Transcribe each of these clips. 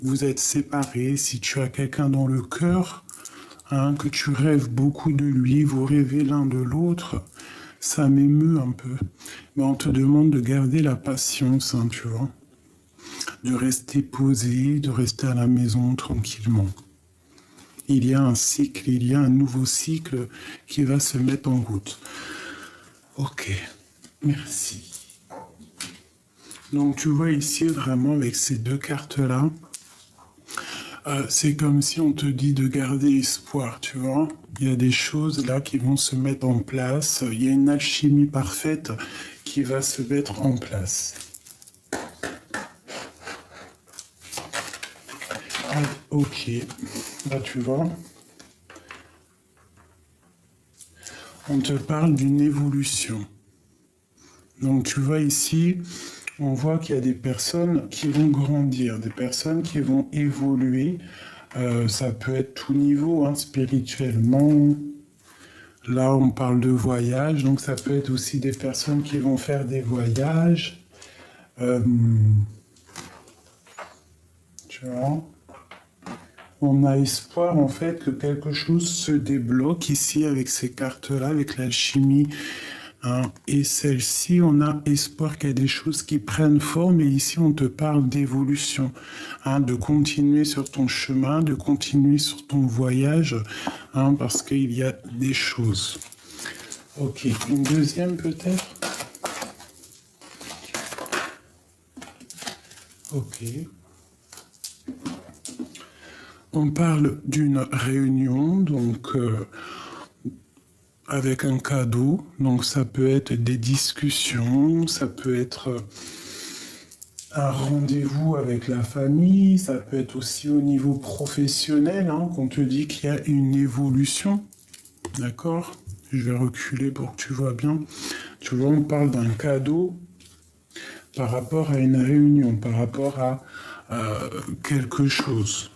vous êtes séparés, si tu as quelqu'un dans le cœur, hein, que tu rêves beaucoup de lui, vous rêvez l'un de l'autre, ça m'émeut un peu. Mais on te demande de garder la patience, hein, tu vois, de rester posé, de rester à la maison tranquillement. Il y a un cycle, il y a un nouveau cycle qui va se mettre en route. Ok, merci. Donc tu vois ici vraiment avec ces deux cartes-là, c'est comme si on te dit de garder espoir, tu vois. Il y a des choses là qui vont se mettre en place, il y a une alchimie parfaite qui va se mettre en place. Ah, ok, là tu vois, on te parle d'une évolution. Donc tu vois ici, on voit qu'il y a des personnes qui vont grandir, des personnes qui vont évoluer. Ça peut être tout niveau, hein, spirituellement. Là, on parle de voyage, donc ça peut être aussi des personnes qui vont faire des voyages. Tu vois, on a espoir en fait que quelque chose se débloque ici avec ces cartes-là, avec l'alchimie. Hein. Et celle-ci, on a espoir qu'il y a des choses qui prennent forme. Et ici, on te parle d'évolution, hein, de continuer sur ton chemin, de continuer sur ton voyage, hein, parce qu'il y a des choses. Ok, une deuxième peut-être. Ok. On parle d'une réunion, donc avec un cadeau. Donc ça peut être des discussions, ça peut être un rendez-vous avec la famille, ça peut être aussi au niveau professionnel, hein, qu'on te dit qu'il y a une évolution. D'accord? Je vais reculer pour que tu vois bien. Tu vois, on parle d'un cadeau par rapport à une réunion, par rapport à quelque chose.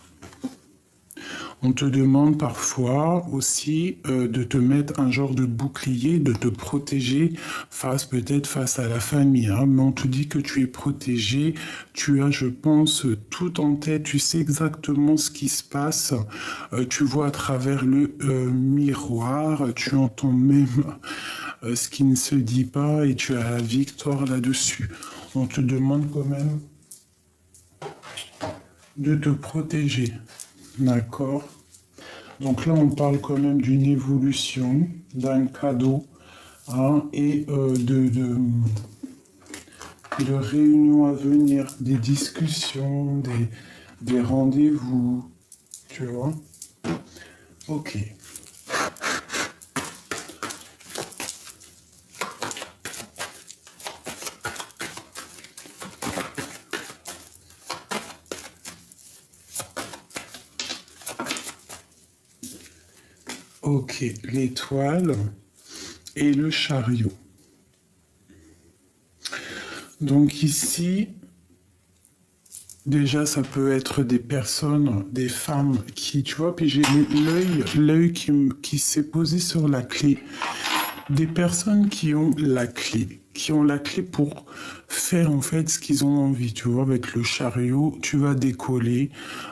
On te demande parfois aussi de te mettre un genre de bouclier, de te protéger peut-être face à la famille. Hein, mais on te dit que tu es protégé, tu as, je pense, tout en tête, tu sais exactement ce qui se passe, tu vois à travers le miroir, tu entends même ce qui ne se dit pas et tu as la victoire là-dessus. On te demande quand même de te protéger. D'accord. Donc là, on parle quand même d'une évolution, d'un cadeau, hein, et de réunions à venir, des discussions, des rendez-vous, tu vois. Ok. Ok, l'étoile et le chariot. Donc ici, déjà, ça peut être des personnes, des femmes qui, tu vois, puis j'ai l'œil qui s'est posé sur la clé. Des personnes qui ont la clé pour faire en fait ce qu'ils ont envie. Tu vois, avec le chariot, tu vas décoller.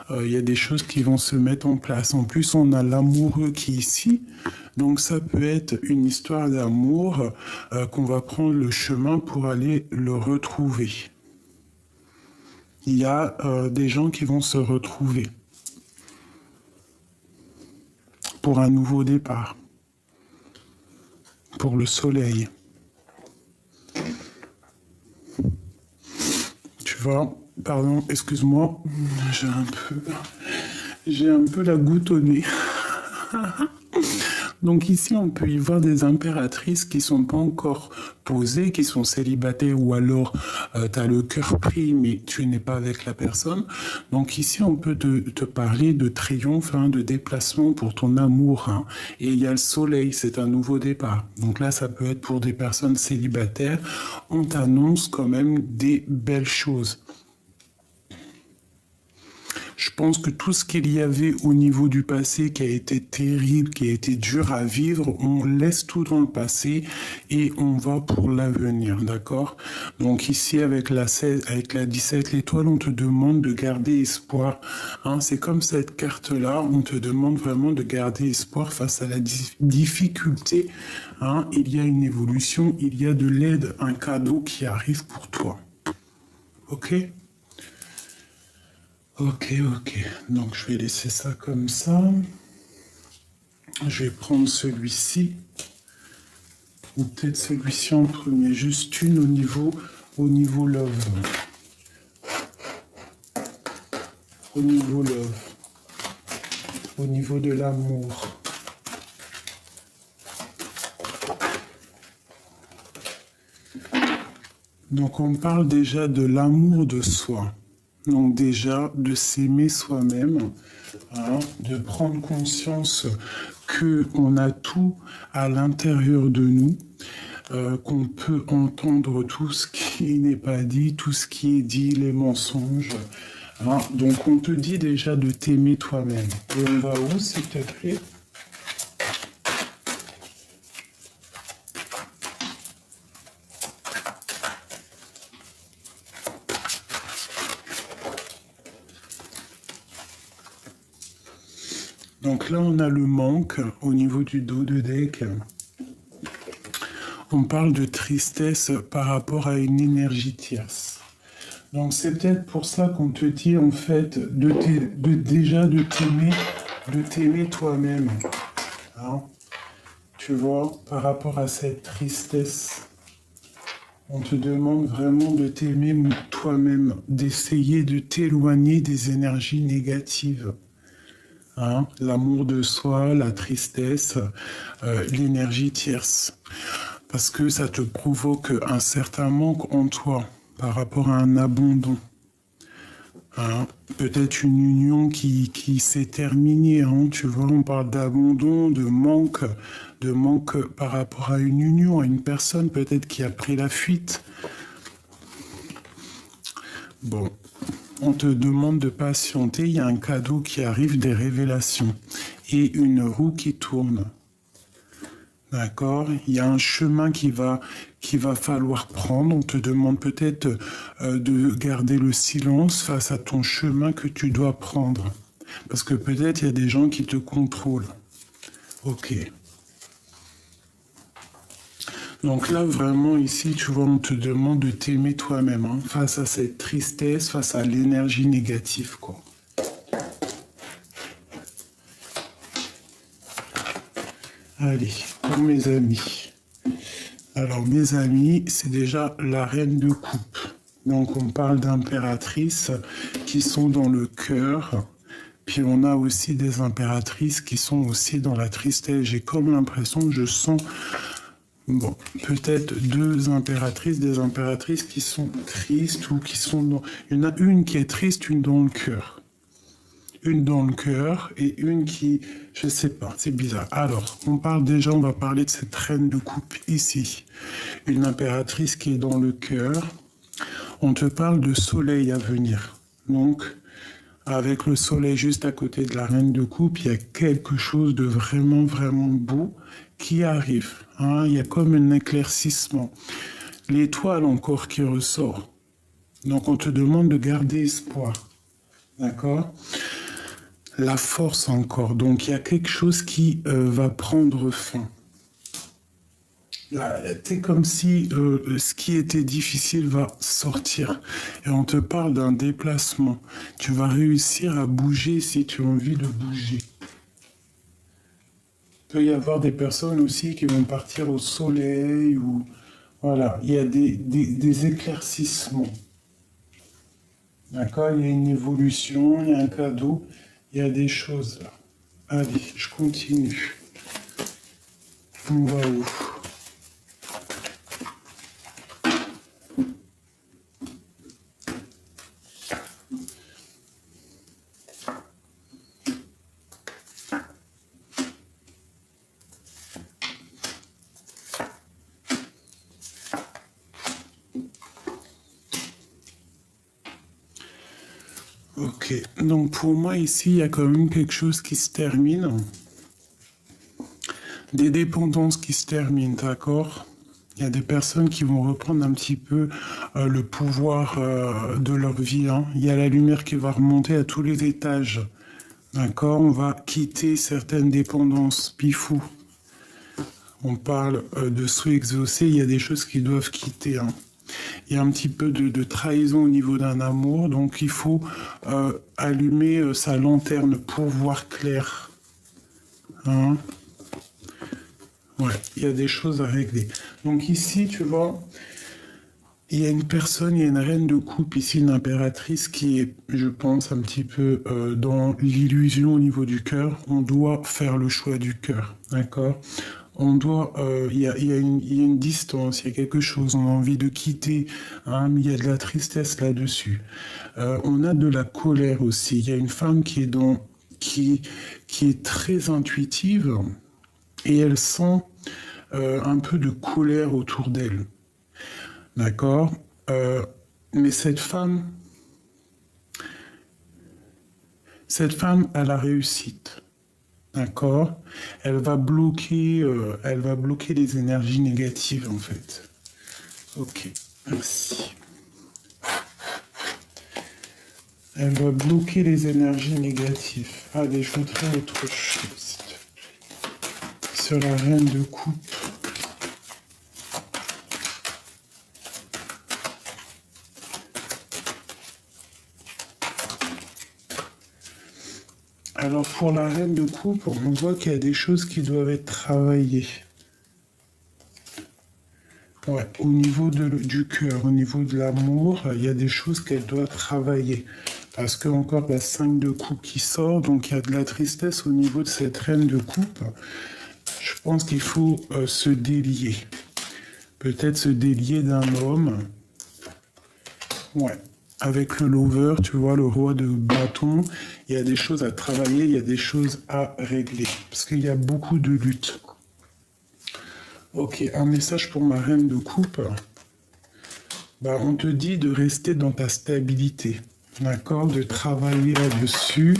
Il y a des choses qui vont se mettre en place. En plus, on a l'amoureux qui est ici. Donc ça peut être une histoire d'amour qu'on va prendre le chemin pour aller le retrouver. Il y a des gens qui vont se retrouver pour un nouveau départ, pour le soleil. Tu vois, pardon, excuse-moi, j'ai un peu la goutte au nez. Donc ici, on peut y voir des impératrices qui sont pas encore posées, qui sont célibataires, ou alors tu as le cœur pris, mais tu n'es pas avec la personne. Donc ici, on peut te parler de triomphe, hein, de déplacement pour ton amour. Hein. Et il y a le soleil, c'est un nouveau départ. Donc là, ça peut être pour des personnes célibataires. On t'annonce quand même des belles choses. Je pense que tout ce qu'il y avait au niveau du passé qui a été terrible, qui a été dur à vivre, on laisse tout dans le passé et on va pour l'avenir, d'accord? Donc ici avec la 16, avec la 17, l'étoile, on te demande de garder espoir. Hein, c'est comme cette carte-là, on te demande vraiment de garder espoir face à la difficulté. Hein, il y a une évolution, il y a de l'aide, un cadeau qui arrive pour toi. Ok? Ok, ok. Donc je vais laisser ça comme ça. Je vais prendre celui-ci. Ou peut-être celui-ci en premier. Juste une au niveau love. Au niveau love. Au niveau de l'amour. Donc on parle déjà de l'amour de soi. Donc déjà de s'aimer soi-même, hein, de prendre conscience que on a tout à l'intérieur de nous, qu'on peut entendre tout ce qui n'est pas dit, tout ce qui est dit, les mensonges. Hein. Donc on te dit déjà de t'aimer toi-même. Et on va où, s'il te plaît? Donc là, on a le manque au niveau du dos de deck. On parle de tristesse par rapport à une énergie tierce. Donc c'est peut-être pour ça qu'on te dit en fait déjà de t'aimer toi-même. Hein. Tu vois, par rapport à cette tristesse, on te demande vraiment de t'aimer toi-même, d'essayer de t'éloigner des énergies négatives. Hein, l'amour de soi, la tristesse, l'énergie tierce. Parce que ça te provoque un certain manque en toi par rapport à un abandon. Hein, peut-être une union qui s'est terminée. Hein, tu vois, on parle d'abandon, de manque par rapport à une union, à une personne peut-être qui a pris la fuite. Bon, on te demande de patienter, il y a un cadeau qui arrive, des révélations, et une roue qui tourne. D'accord? Il y a un chemin qu'il va falloir prendre. On te demande peut-être de garder le silence face à ton chemin que tu dois prendre. Parce que peut-être il y a des gens qui te contrôlent. Ok. Donc là, vraiment, ici, tu vois, on te demande de t'aimer toi-même, hein, face à cette tristesse, face à l'énergie négative, quoi. Allez, pour mes amis. Alors, mes amis, c'est déjà la reine de coupe. Donc, on parle d'impératrices qui sont dans le cœur. Puis, on a aussi des impératrices qui sont aussi dans la tristesse. J'ai comme l'impression, je sens... Bon, peut-être des impératrices qui sont tristes ou qui sont dans... Il y en a une qui est triste, une dans le cœur. Une dans le cœur et une qui... Je sais pas, c'est bizarre. Alors, on va parler de cette reine de coupe ici. Une impératrice qui est dans le cœur. On te parle de soleil à venir. Donc, avec le soleil juste à côté de la reine de coupe, il y a quelque chose de vraiment, vraiment beau qui arrive. Hein, il y a comme un éclaircissement. L'étoile encore qui ressort. Donc on te demande de garder espoir. D'accord? La force encore. Donc il y a quelque chose qui va prendre fin. C'est comme si ce qui était difficile va sortir. Et on te parle d'un déplacement. Tu vas réussir à bouger si tu as envie de bouger. Il peut y avoir des personnes aussi qui vont partir au soleil ou voilà, il y a des éclaircissements. D'accord? Il y a une évolution, il y a un cadeau, il y a des choses là. Allez, je continue. On va où? Ok, donc pour moi ici, il y a quand même quelque chose qui se termine. Des dépendances qui se terminent, d'accord? Il y a des personnes qui vont reprendre un petit peu le pouvoir de leur vie, hein. Il y a la lumière qui va remonter à tous les étages, d'accord? On va quitter certaines dépendances, pifou. On parle de sous exaucé, il y a des choses qui doivent quitter, hein. Il y a un petit peu de trahison au niveau d'un amour, donc il faut allumer sa lanterne pour voir clair, hein. Ouais, il y a des choses à régler. Donc ici, tu vois, il y a une personne, il y a une reine de coupe, ici une impératrice qui est, je pense, un petit peu dans l'illusion au niveau du cœur. On doit faire le choix du cœur, d'accord? On doit, il y a une distance, il y a quelque chose, on a envie de quitter, hein, mais il y a de la tristesse là-dessus. On a de la colère aussi. Il y a une femme qui est qui est très intuitive et elle sent un peu de colère autour d'elle. D'accord. Euh, mais cette femme a la réussite. D'accord. Elle va bloquer les énergies négatives en fait. Ok, merci. Elle va bloquer les énergies négatives. Allez, je voudrais autre chose. Sur la reine de coupe. Alors pour la reine de coupe, on voit qu'il y a des choses qui doivent être travaillées. Ouais, au niveau du cœur, au niveau de l'amour, il y a des choses qu'elle doit travailler. Parce que encore la 5 de coupe qui sort, donc il y a de la tristesse au niveau de cette reine de coupe. Je pense qu'il faut se délier. Peut-être se délier d'un homme. Ouais. Avec le lover, tu vois, le roi de bâton, il y a des choses à travailler, il y a des choses à régler. Parce qu'il y a beaucoup de luttes. Ok, un message pour ma reine de coupe. Bah, on te dit de rester dans ta stabilité, d'accord? De travailler là-dessus,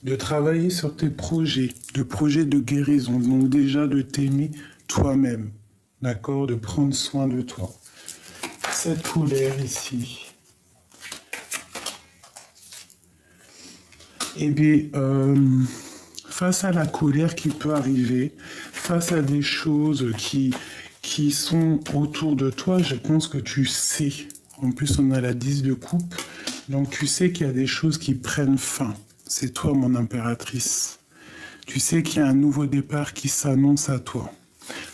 de travailler sur tes projets de guérison. Donc déjà de t'aimer toi-même, d'accord? De prendre soin de toi. Cette colère ici. Eh bien, face à la colère qui peut arriver, face à des choses qui sont autour de toi, je pense que tu sais. En plus, on a la 10 de coupe. Donc, tu sais qu'il y a des choses qui prennent fin. C'est toi, mon impératrice. Tu sais qu'il y a un nouveau départ qui s'annonce à toi.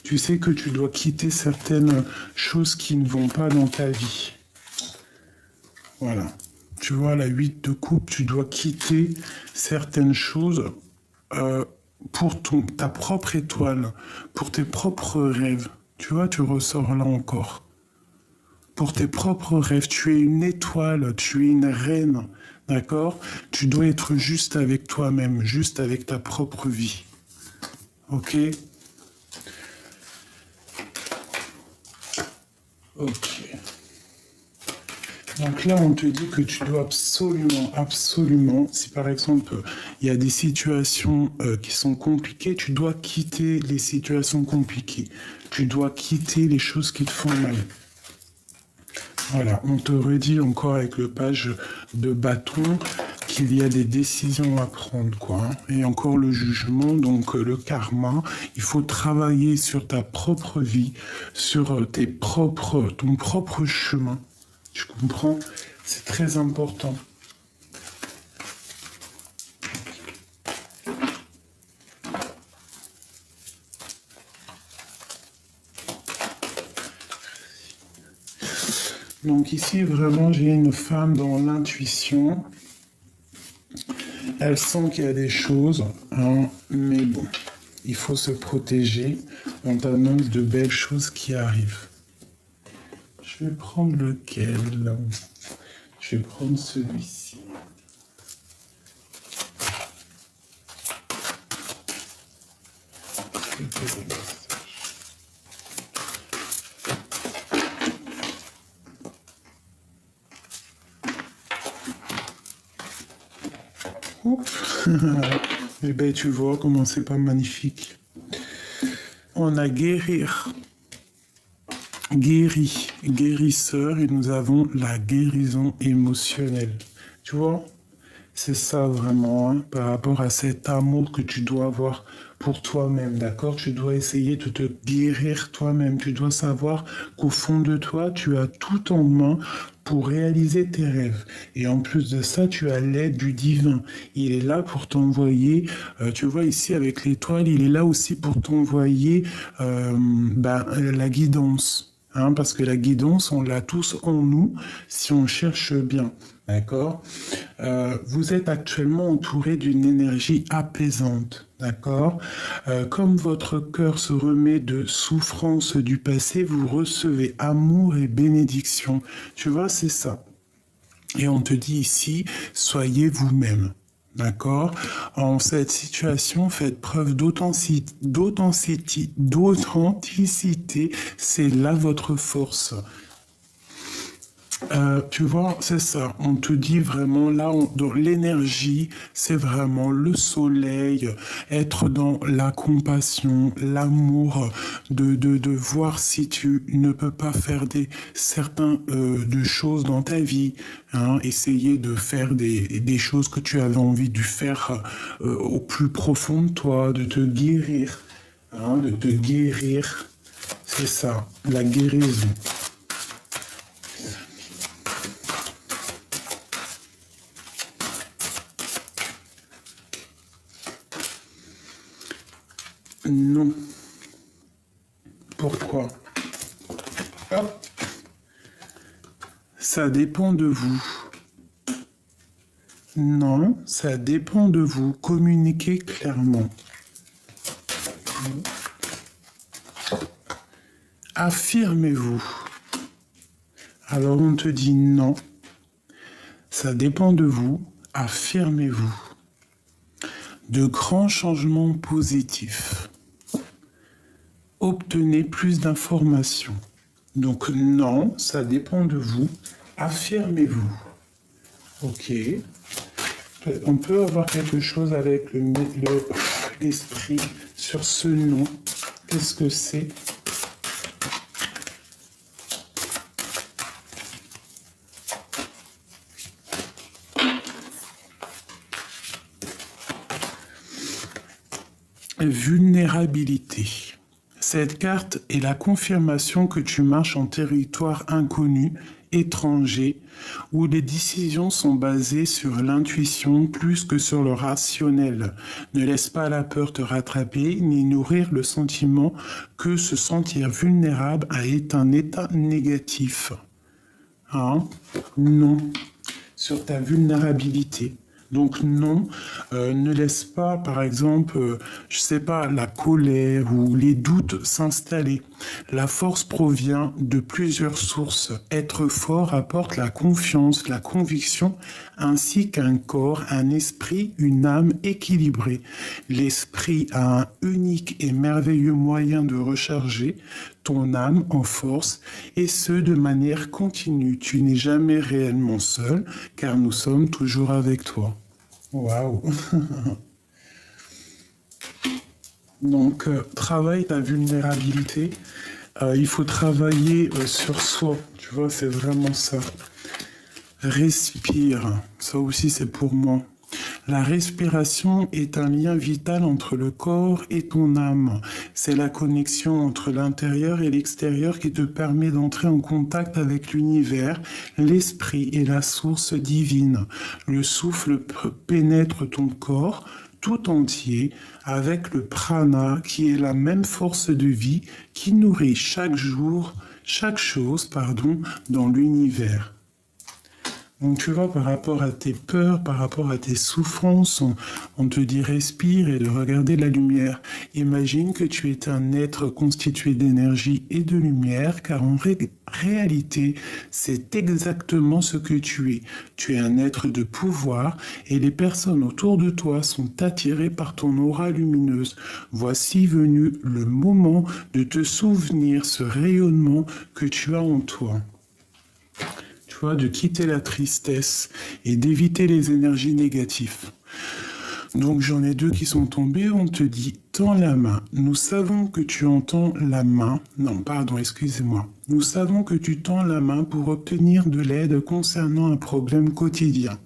Tu sais que tu dois quitter certaines choses qui ne vont pas dans ta vie. Voilà. Tu vois, la 8 de coupe, tu dois quitter certaines choses euh, pour ta propre étoile, pour tes propres rêves. Tu vois, tu ressors là encore. Pour tes propres rêves, tu es une étoile, tu es une reine, d'accord? Tu dois être juste avec toi-même, juste avec ta propre vie. Ok? Ok. Donc là, on te dit que tu dois absolument, absolument, si par exemple il y a des situations qui sont compliquées, tu dois quitter les situations compliquées. Tu dois quitter les choses qui te font mal. Voilà, on te redit encore avec le page de bâton qu'il y a des décisions à prendre, quoi, hein. Et encore le jugement, donc le karma. Il faut travailler sur ta propre vie, sur ton propre chemin. Tu comprends? C'est très important. Donc ici, vraiment, j'ai une femme dans l'intuition. Elle sent qu'il y a des choses, hein, mais bon, il faut se protéger. On t'annonce de belles choses qui arrivent. Je vais prendre lequel? Je vais prendre celui-ci. Oups. Eh bien, tu vois comment c'est pas magnifique. On a guérir, guéri, guérisseur, et nous avons la guérison émotionnelle. Tu vois? C'est ça vraiment, hein, par rapport à cet amour que tu dois avoir pour toi-même, d'accord? Tu dois essayer de te guérir toi-même. Tu dois savoir qu'au fond de toi, tu as tout en main pour réaliser tes rêves. Et en plus de ça, tu as l'aide du divin. Il est là pour t'envoyer, tu vois ici avec l'étoile, il est là aussi pour t'envoyer la guidance. Hein, parce que la guidance, on l'a tous en nous si on cherche bien. D'accord? Vous êtes actuellement entouré d'une énergie apaisante. D'accord? Comme votre cœur se remet de souffrance du passé, vous recevez amour et bénédiction. Tu vois, c'est ça. Et on te dit ici, soyez vous-même. D'accord? En cette situation, faites preuve d'authenticité. C'est là votre force. Tu vois, c'est ça. On te dit vraiment là, dans l'énergie, c'est vraiment le soleil, être dans la compassion, l'amour, de voir si tu ne peux pas faire certains de choses dans ta vie, hein, essayer de faire des choses que tu avais envie de faire au plus profond de toi, de te guérir, hein, de te guérir. C'est ça, la guérison. Non. Pourquoi? Hop. Ça dépend de vous. Non, ça dépend de vous. Communiquez clairement. Affirmez-vous. Alors on te dit non. Ça dépend de vous. Affirmez-vous. De grands changements positifs. Obtenez plus d'informations. Donc non, ça dépend de vous. Affirmez-vous. Ok. On peut avoir quelque chose avec l'esprit sur ce nom. Qu'est-ce que c'est? Vulnérabilité. Cette carte est la confirmation que tu marches en territoire inconnu, étranger, où les décisions sont basées sur l'intuition plus que sur le rationnel. Ne laisse pas la peur te rattraper, ni nourrir le sentiment que se sentir vulnérable est un état négatif. Hein? Non. Sur ta vulnérabilité. Donc non, ne laisse pas, par exemple, je sais pas, la colère ou les doutes s'installer. La force provient de plusieurs sources. Être fort apporte la confiance, la conviction, ainsi qu'un corps, un esprit, une âme équilibrée. L'esprit a un unique et merveilleux moyen de recharger ton âme en force, et ce de manière continue. Tu n'es jamais réellement seul, car nous sommes toujours avec toi. Waouh! Donc, travaille ta vulnérabilité. Il faut travailler sur soi. Tu vois, c'est vraiment ça. Respire. Ça aussi, c'est pour moi. La respiration est un lien vital entre le corps et ton âme. C'est la connexion entre l'intérieur et l'extérieur qui te permet d'entrer en contact avec l'univers, l'esprit et la source divine. Le souffle pénètre ton corps tout entier avec le prana qui est la même force de vie qui nourrit chaque chose, dans l'univers. Donc tu vois, par rapport à tes peurs, par rapport à tes souffrances, on te dit respire et de regarder la lumière. Imagine que tu es un être constitué d'énergie et de lumière, car en réalité, c'est exactement ce que tu es. Tu es un être de pouvoir et les personnes autour de toi sont attirées par ton aura lumineuse. Voici venu le moment de te souvenir ce rayonnement que tu as en toi. De quitter la tristesse et d'éviter les énergies négatives. Donc j'en ai deux qui sont tombés, on te dit tends la main. Nous savons que tu entends la main. Non, pardon, excusez-moi. Nous savons que tu tends la main pour obtenir de l'aide concernant un problème quotidien.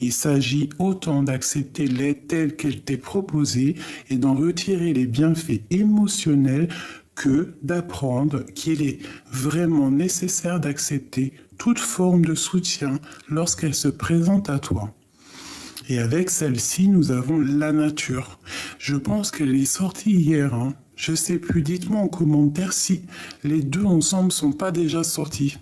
Il s'agit autant d'accepter l'aide telle qu'elle t'est proposée et d'en retirer les bienfaits émotionnels que d'apprendre qu'il est vraiment nécessaire d'accepter toute forme de soutien lorsqu'elle se présente à toi. Et avec celle-ci, nous avons la nature. Je pense qu'elle est sortie hier. Je sais plus, dites-moi en commentaire si les deux ensemble sont pas déjà sortis.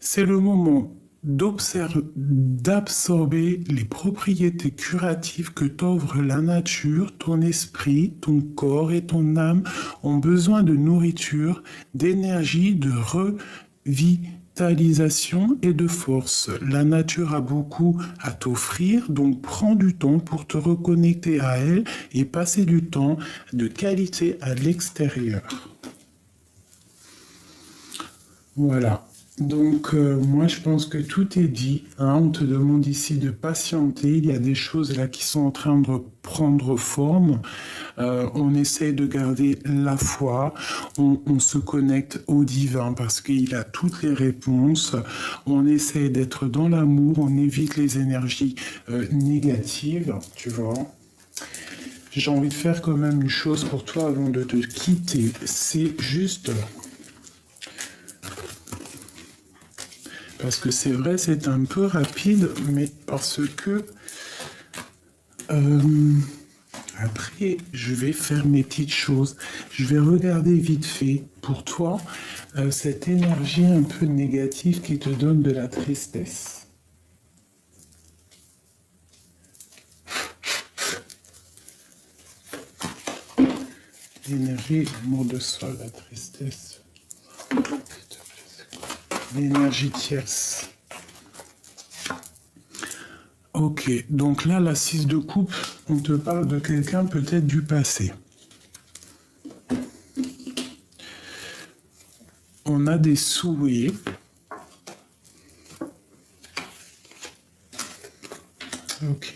C'est le moment d'absorber les propriétés curatives que t'offre la nature. Ton esprit, ton corps et ton âme ont besoin de nourriture, d'énergie, de revitalisation et de force. La nature a beaucoup à t'offrir, donc prends du temps pour te reconnecter à elle et passer du temps de qualité à l'extérieur. Voilà. Donc, moi, je pense que tout est dit. On te demande ici de patienter. Il y a des choses là qui sont en train de prendre forme. On essaie de garder la foi. On se connecte au divin parce qu'il a toutes les réponses. On essaie d'être dans l'amour. On évite les énergies négatives, tu vois. J'ai envie de faire quand même une chose pour toi avant de te quitter. C'est juste... Parce que c'est vrai, c'est un peu rapide, mais parce que après, je vais faire mes petites choses. Je vais regarder vite fait pour toi cette énergie un peu négative qui te donne de la tristesse. L'énergie, l'amour de soi, la tristesse. L'énergie tierce. Ok, donc là, la 6 de coupe, on te parle de quelqu'un peut-être du passé. On a des souhaits. Ok.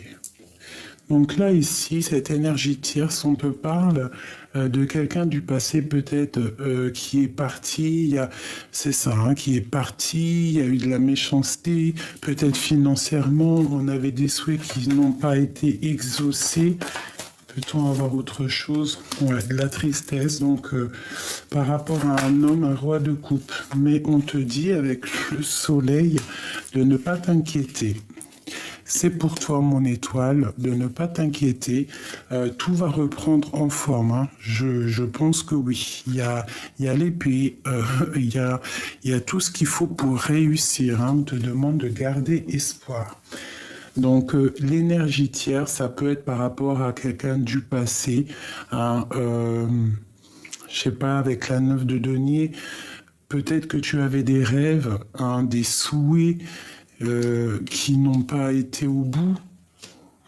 Donc là, ici, cette énergie tierce, on te parle de quelqu'un du passé peut-être qui est parti, c'est ça, qui est parti, il y a eu de la méchanceté, peut-être financièrement, on avait des souhaits qui n'ont pas été exaucés. Peut-on avoir autre chose? Ouais, de la tristesse, donc par rapport à un homme, un roi de coupe. Mais on te dit avec le soleil de ne pas t'inquiéter. C'est pour toi, mon étoile, de ne pas t'inquiéter. Tout va reprendre en forme. Je pense que oui. Il y a l'épée, il y a tout ce qu'il faut pour réussir. On te demande de garder espoir. Donc, l'énergie tierce, ça peut être par rapport à quelqu'un du passé. Je sais pas, avec la 9 de denier, peut-être que tu avais des rêves, des souhaits, qui n'ont pas été au bout,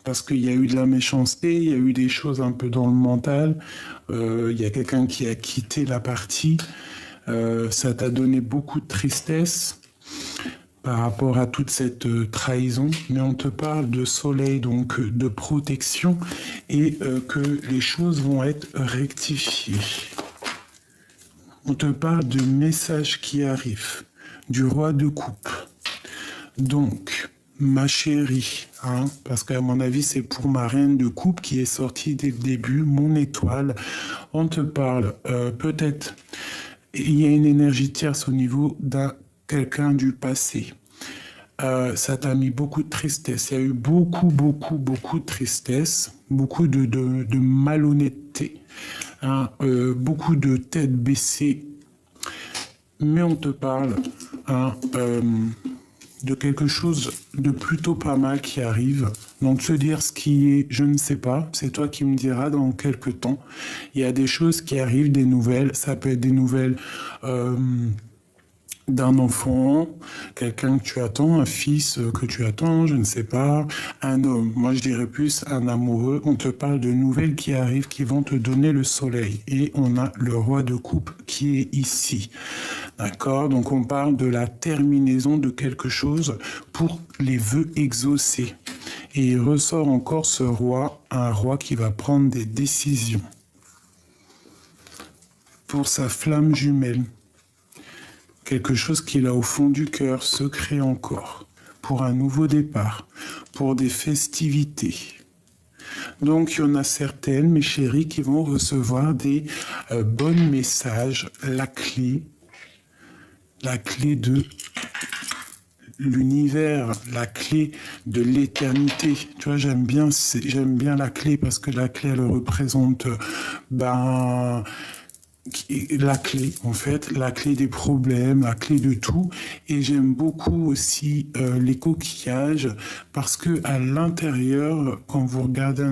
parce qu'il y a eu de la méchanceté, il y a eu des choses un peu dans le mental, il y a quelqu'un qui a quitté la partie, ça t'a donné beaucoup de tristesse par rapport à toute cette trahison, mais on te parle de soleil, donc de protection, et que les choses vont être rectifiées. On te parle de messages qui arrivent, du roi de coupe. Donc, ma chérie, parce qu'à mon avis, c'est pour ma reine de coupe qui est sortie dès le début, mon étoile. On te parle, peut-être, il y a une énergie tierce au niveau d'un quelqu'un du passé. Ça t'a mis beaucoup de tristesse. Il y a eu beaucoup de tristesse, beaucoup de malhonnêteté, beaucoup de tête baissée. Mais on te parle, de quelque chose de plutôt pas mal qui arrive. Donc se dire ce qui est, je ne sais pas, c'est toi qui me diras dans quelques temps. Il y a des choses qui arrivent, des nouvelles, ça peut être des nouvelles d'un enfant, quelqu'un que tu attends, un fils que tu attends, je ne sais pas, un homme, moi je dirais plus un amoureux. On te parle de nouvelles qui arrivent, qui vont te donner le soleil. Et on a le roi de coupe qui est ici. D'accord? Donc on parle de la terminaison de quelque chose pour les vœux exaucés. Et il ressort encore ce roi, un roi qui va prendre des décisions. Pour sa flamme jumelle, quelque chose qu'il a au fond du cœur, secret encore, pour un nouveau départ, pour des festivités. Donc, il y en a certaines, mes chéris, qui vont recevoir des bons messages, la clé de l'univers, la clé de l'éternité. Tu vois, j'aime bien la clé parce que la clé, elle représente, la clé, en fait, la clé des problèmes, la clé de tout. Et j'aime beaucoup aussi les coquillages parce que à l'intérieur, quand vous regardez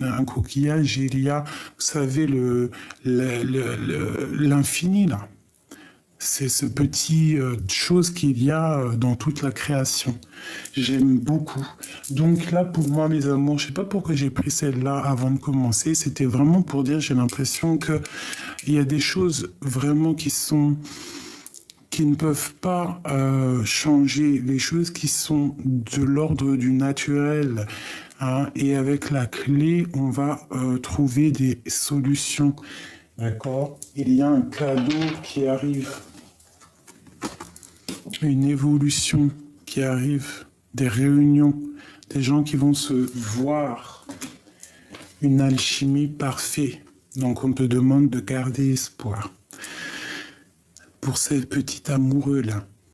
un coquillage, il y a, vous savez, l'infini là. C'est ce petit chose qu'il y a dans toute la création. J'aime beaucoup. Donc là, pour moi, mes amours, je sais pas pourquoi j'ai pris celle-là avant de commencer. C'était vraiment pour dire, j'ai l'impression que il y a des choses vraiment qui ne peuvent pas changer, les choses qui sont de l'ordre du naturel. Hein, et avec la clé, on va trouver des solutions. D'accord? Il y a un cadeau qui arrive. Une évolution qui arrive, des réunions, des gens qui vont se voir, une alchimie parfaite. Donc on te demande de garder espoir pour ces petits amoureux-là.